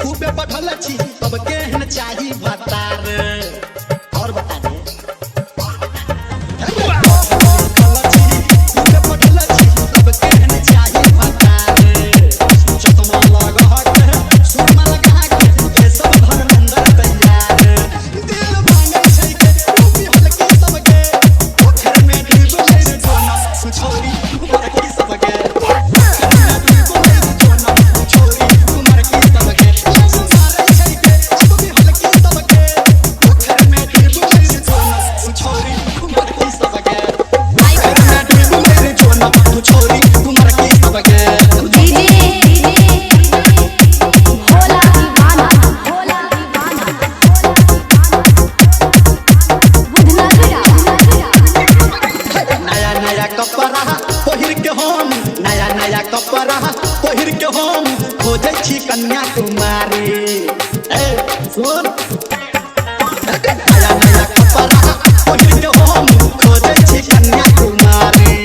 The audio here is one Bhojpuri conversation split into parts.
खूबे पढ़ल छी तब केहन चाही भतार और बता दे पहिर के हम खोजे छी कन्याकुमारी सुन नया नया कपड़ा पहिर के हम खोजे छी कन्याकुमारी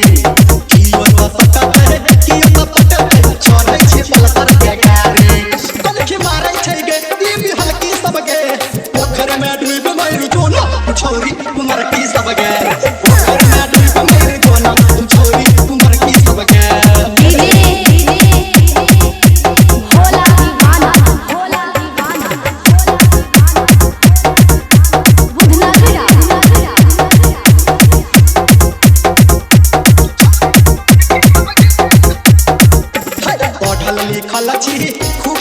कियो तो सकत है कियो तो पटत है छोड़े छी पलसर के गाड़ी कलखी मारै छै गे दीप हल्की सब गे पोखर में डूब मर जोना छोरी कुमार की सब गे पोखर में डूब मर जोना छोरी कुमार की सब गे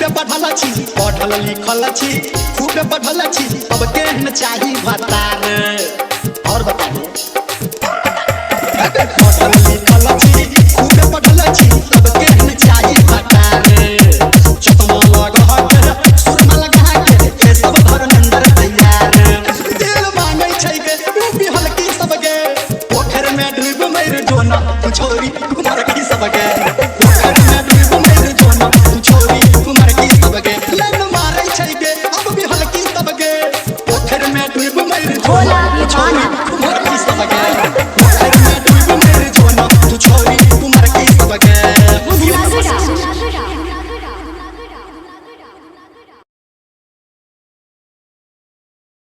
पढ़ल लिखल छी खूबे पढ़ल छी अब केहन चाही भतार और बता दे पढ़ल लिखल छी खूबे पढ़ल छी अब केहन चाही भतार चश्मा लगा के सुरमा लगा के सब घर अंदर तैयार दिल मांगे छै के डूबी हल्की सब गे पोखर में डूब मर जोना छोरी कुमार की सब गे पोखर में डूब मर जोना छोरी कुमार की सब गे पोखर में डूब मर जोना छोरी